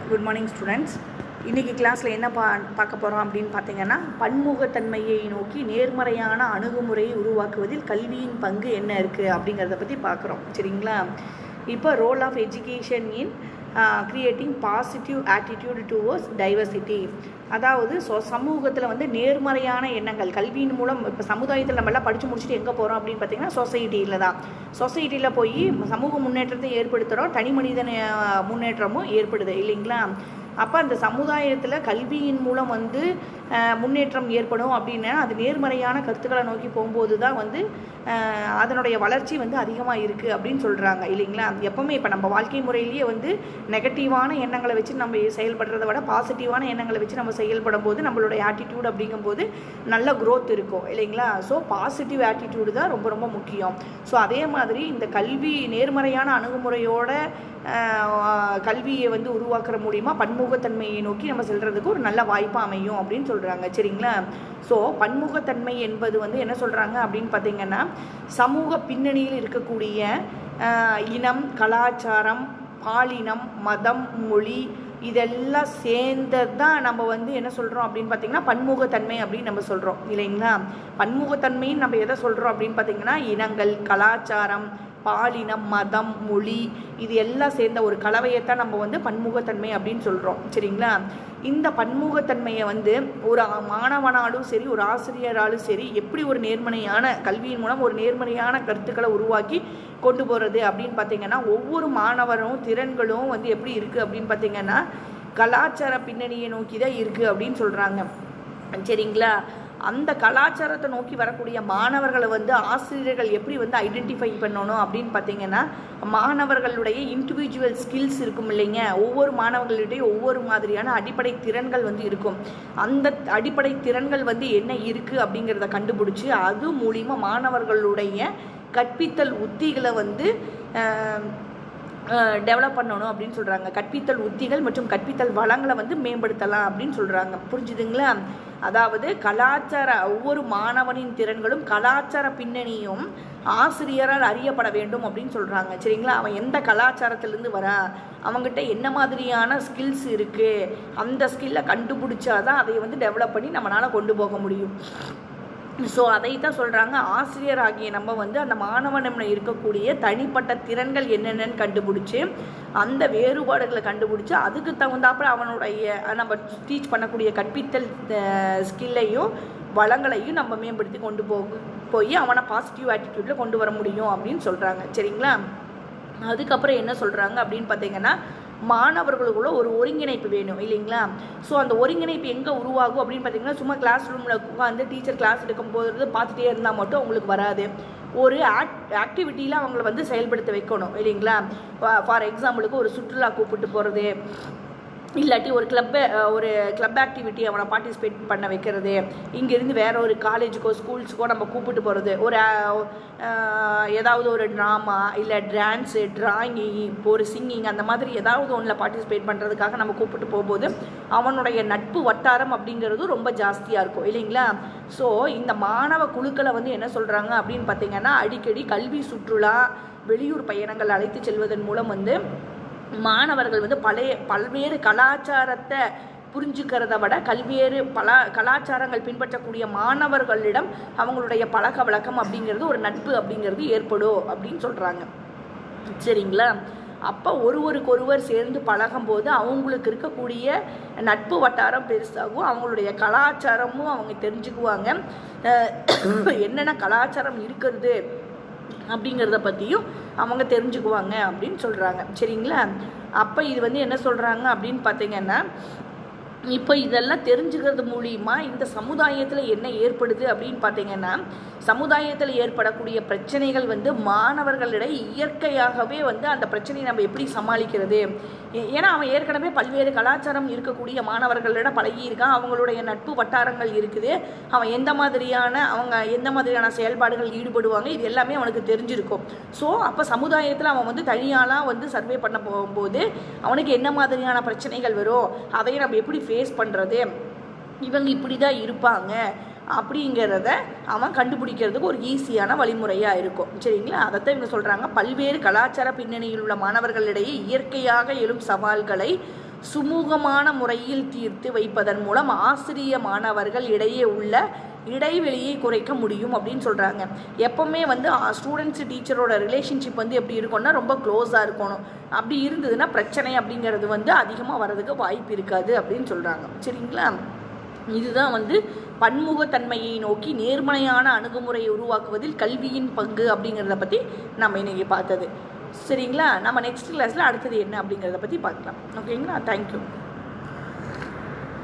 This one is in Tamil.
Good morning students. இன்றைக்கி கிளாஸில் என்ன பார்க்க போகிறோம் அப்படின்னு பார்த்தீங்கன்னா, பன்முகத்தன்மையை நோக்கி நேர்மறையான அணுகுமுறையை உருவாக்குவதில் கல்வியின் பங்கு என்ன இருக்குது அப்படிங்கிறத பற்றி பார்க்குறோம். சரிங்களா? இப்போ role of education in creating positive attitude towards diversity. அதாவது சமூகத்தில் வந்து நேர்மறையான எண்ணங்கள் கல்வியின் மூலம். இப்போ சமுதாயத்தில் நம்மளாம் படித்து முடிச்சுட்டு எங்கே போகிறோம் அப்படின்னு பார்த்தீங்கன்னா சொசைட்டியில் தான். சொசைட்டியில் போய் சமூக முன்னேற்றத்தை ஏற்படுத்துகிறோம், தனி மனிதன முன்னேற்றமும் ஏற்படுது இல்லைங்களா? அப்போ அந்த சமுதாயத்தில் கல்வியின் மூலம் வந்து முன்னேற்றம் ஏற்படும் அப்படின்னா அது நேர்மறையான கருத்துக்களை நோக்கி போகும்போது தான் வந்து அதனுடைய வளர்ச்சி வந்து அதிகமாக இருக்குது அப்படின்னு சொல்கிறாங்க இல்லைங்களா? எப்போவுமே இப்போ நம்ம வாழ்க்கை முறையிலேயே வந்து நெகட்டிவான எண்ணங்களை வச்சு நம்ம செயல்படுறத விட பாசிட்டிவான எண்ணங்களை வச்சு நம்ம செயல்படும் போது நம்மளுடைய ஆட்டிடியூட் அப்படிங்கும்போது நல்ல க்ரோத் இருக்கும் இல்லைங்களா? ஸோ பாசிட்டிவ் ஆட்டிடியூடு தான் ரொம்ப ரொம்ப முக்கியம். ஸோ அதே மாதிரி இந்த கல்வி நேர்மறையான அணுகுமுறையோட கல்வியை வந்து உருவாக்குற மூலிமா பன்முகத்தன்மையை நோக்கி நம்ம செல்றதுக்கு ஒரு நல்ல வாய்ப்பாக அமையும் அப்படின்னு சொல்கிறாங்க. சரிங்களா? ஸோ பன்முகத்தன்மை என்பது வந்து என்ன சொல்கிறாங்க அப்படின்னு பார்த்தீங்கன்னா, சமூக பின்னணியில் இருக்கக்கூடிய இனம், கலாச்சாரம், பாலினம், மதம், மொழி இதெல்லாம் சேர்ந்தது தான் நம்ம வந்து என்ன சொல்கிறோம் அப்படின்னு பார்த்தீங்கன்னா பன்முகத்தன்மை அப்படின்னு நம்ம சொல்கிறோம் இல்லைங்களா? பன்முகத்தன்மைன்னு நம்ம எதை சொல்கிறோம் அப்படின்னு பார்த்தீங்கன்னா, இனங்கள், கலாச்சாரம், பாலினம், மதம், மொழி இது எல்லாம் சேர்ந்த ஒரு கலவையைத்தான் நம்ம வந்து பன்முகத்தன்மை அப்படின்னு சொல்கிறோம். சரிங்களா? இந்த பன்முகத்தன்மையை வந்து ஒரு மாணவனாலும் சரி, ஒரு ஆசிரியராலும் சரி, எப்படி ஒரு நேர்மறையான கல்வியின் மூலம் ஒரு நேர்மறையான கருத்துக்களை உருவாக்கி கொண்டு போகிறது அப்படின்னு பார்த்தீங்கன்னா, ஒவ்வொரு மாணவரும் திறன்களும் வந்து எப்படி இருக்குது அப்படின்னு பார்த்தீங்கன்னா கலாச்சார பின்னணியை நோக்கி தான் இருக்குது அப்படின்னு சொல்கிறாங்க. சரிங்களா? அந்த கலாச்சாரத்தை நோக்கி வரக்கூடிய மாணவர்களை வந்து ஆசிரியர்கள் எப்படி வந்து ஐடென்டிஃபை பண்ணணும் அப்படின்னு பார்த்தீங்கன்னா, மாணவர்களுடைய இண்டிவிஜுவல் ஸ்கில்ஸ் இருக்கும் இல்லைங்க. ஒவ்வொரு மாணவர்களுடைய ஒவ்வொரு மாதிரியான அடிப்படை திறன்கள் வந்து இருக்கும். அந்த அடிப்படை திறன்கள் வந்து என்ன இருக்குது அப்படிங்கிறத கண்டுபிடிச்சி அது மூலிமா மாணவர்களுடைய கற்பித்தல் உத்திகளை வந்து டெவலப் பண்ணணும் அப்படின்னு சொல்கிறாங்க. கற்பித்தல் உத்திகள் மற்றும் கற்பித்தல் வளங்களை வந்து மேம்படுத்தலாம் அப்படின்னு சொல்கிறாங்க. புரிஞ்சுதுங்களா? அதாவது ஒவ்வொரு மாணவனின் திறன்களும் கலாச்சார பின்னணியும் ஆசிரியரால் அறியப்பட வேண்டும் அப்படின்னு சொல்கிறாங்க. சரிங்களா? அவன் எந்த கலாச்சாரத்திலேருந்து வரா, அவங்ககிட்ட என்ன மாதிரியான ஸ்கில்ஸ் இருக்குது, அந்த ஸ்கில்லை கண்டுபிடிச்சாதான் அதை வந்து டெவலப் பண்ணி நம்மளால் கொண்டு போக முடியும். ஸோ அதை தான் சொல்கிறாங்க, ஆசிரியர் ஆகிய நம்ம வந்து அந்த மாணவனில் இருக்கக்கூடிய தனிப்பட்ட திறன்கள் என்னென்னு கண்டுபிடிச்சி அந்த வேறுபாடுகளை கண்டுபிடிச்சி அதுக்கு தகுந்தாப்புல அவனுடைய நம்ம டீச் பண்ணக்கூடிய கற்பித்தல் ஸ்கில்லையும் வளங்களையும் நம்ம மேம்படுத்தி கொண்டு போய் அவனை பாசிட்டிவ் ஆட்டிடியூடில் கொண்டு வர முடியும் அப்படின்னு சொல்கிறாங்க. சரிங்களா? அதுக்கப்புறம் என்ன சொல்கிறாங்க அப்படின்னு பார்த்தீங்கன்னா, மாணவர்களுக்குள்ள ஒரு ஒருங்கிணைப்பு வேணும் இல்லைங்களா? ஸோ அந்த ஒருங்கிணைப்பு எங்கே உருவாகும் அப்படின்னு பார்த்தீங்கன்னா, சும்மா கிளாஸ் ரூமில் உட்காந்து டீச்சர் கிளாஸ் எடுக்கும் போது பார்த்துட்டே இருந்தால் மட்டும் அவங்களுக்கு வராது. ஒரு ஆக்டிவிட்டியில் அவங்கள வந்து செயல்படுத்த வைக்கணும் இல்லைங்களா? ஃபார் எக்ஸாம்பிளுக்கு ஒரு சுற்றுலா கூப்பிட்டு போகிறது, இல்லாட்டி ஒரு கிளப் ஆக்டிவிட்டி அவனை பார்ட்டிசிபேட் பண்ண வைக்கிறது, இங்கேருந்து வேற ஒரு காலேஜுக்கோ ஸ்கூல்ஸுக்கோ நம்ம கூப்பிட்டு போகிறது, ஒரு ஏதாவது ஒரு ட்ராமா இல்லை டான்ஸு, டிராயிங்கு, இப்போ ஒரு சிங்கிங் அந்த மாதிரி ஏதாவது ஒன்றில் பார்ட்டிசிபேட் பண்ணுறதுக்காக நம்ம கூப்பிட்டு போகும்போது அவனுடைய நட்பு வட்டாரம் அப்படிங்கிறது ரொம்ப ஜாஸ்தியாக இருக்கும் இல்லைங்களா? ஸோ இந்த மாணவ குழுக்களை வந்து என்ன சொல்கிறாங்க அப்படின்னு பார்த்தீங்கன்னா, அடிக்கடி கல்வி சுற்றுலா, வெளியூர் பயணங்கள் அழைத்து செல்வதன் மூலம் வந்து மாணவர்கள் வந்து பல்வேறு கலாச்சாரத்தை புரிஞ்சுக்கிறத விட கலாச்சாரங்கள் பின்பற்றக்கூடிய மாணவர்களிடம் அவங்களுடைய பழக்க வழக்கம் அப்படிங்கிறது ஒரு நட்பு அப்படிங்கிறது ஏற்படும் அப்படின்னு சொல்கிறாங்க. சரிங்களா? அப்போ ஒருவருக்கொருவர் சேர்ந்து பழகும்போது அவங்களுக்கு இருக்கக்கூடிய நட்பு வட்டாரம் பெருசாகும், அவங்களுடைய கலாச்சாரமும் அவங்க தெரிஞ்சுக்குவாங்க, என்னென்ன கலாச்சாரம் இருக்கிறது அப்படிங்கிறத பற்றியும் அவங்க தெரிஞ்சுக்குவாங்க அப்படின்னு சொல்கிறாங்க. சரிங்களா? அப்போ இது வந்து என்ன சொல்கிறாங்க அப்படின்னு பார்த்தீங்கன்னா, இப்போ இதெல்லாம் தெரிஞ்சுக்கிறது மூலிமா இந்த சமுதாயத்தில் என்ன ஏற்படுது அப்படின்னு பார்த்தீங்கன்னா, சமுதாயத்தில் ஏற்படக்கூடிய பிரச்சனைகள் வந்து மாணவர்களிடையே இயற்கையாகவே வந்து அந்த பிரச்சனையை நம்ம எப்படி சமாளிக்கிறது, ஏன்னா அவன் ஏற்கனவே பல்வேறு கலாச்சாரம் இருக்கக்கூடிய மாணவர்களிடம் பழகியிருக்கான், அவங்களுடைய நட்பு வட்டாரங்கள் இருக்குது, அவன் எந்த மாதிரியான செயல்பாடுகள் ஈடுபடுவாங்க இது எல்லாமே அவனுக்கு தெரிஞ்சிருக்கும். ஸோ அப்போ சமுதாயத்தில் அவன் வந்து தனியாலாம் வந்து சர்வே பண்ண போகும்போது அவனுக்கு என்ன மாதிரியான பிரச்சனைகள் வரும், அதை நம்ம எப்படி ஃபேஸ் பண்ணுறது, இவங்க இப்படி தான் இருப்பாங்க அப்படிங்கிறத அவன் கண்டுபிடிக்கிறதுக்கு ஒரு ஈஸியான வழிமுறையாக இருக்கும். சரிங்களா? அதைத்தான் இவங்க சொல்கிறாங்க, பல்வேறு கலாச்சார பின்னணியில் உள்ள மாணவர்களிடையே இயற்கையாக எழும் சவால்களை சுமூகமான முறையில் தீர்த்து வைப்பதன் மூலம் ஆசிரிய மாணவர்கள் இடையே உள்ள இடைவெளியை குறைக்க முடியும் அப்படின்னு சொல்கிறாங்க. எப்போவுமே வந்து ஸ்டூடெண்ட்ஸு டீச்சரோட ரிலேஷன்ஷிப் வந்து எப்படி இருக்கும்னா ரொம்ப க்ளோஸாக இருக்கணும். அப்படி இருந்ததுன்னா பிரச்சனை அப்படிங்கிறது வந்து அதிகமாக வர்றதுக்கு வாய்ப்பு இருக்காது அப்படின்னு சொல்கிறாங்க. சரிங்களா? இதுதான் வந்து பன்முகத்தன்மையை நோக்கி நேர்மறையான அணுகுமுறையை உருவாக்குவதில் கல்வியின் பங்கு அப்படிங்கிறத பற்றி நம்ம இன்றைக்கி பார்த்தது. சரிங்களா? நம்ம நெக்ஸ்ட் கிளாஸில் அடுத்தது என்ன அப்படிங்கிறத பற்றி பார்க்கலாம். ஓகேங்களா? தேங்க்யூ.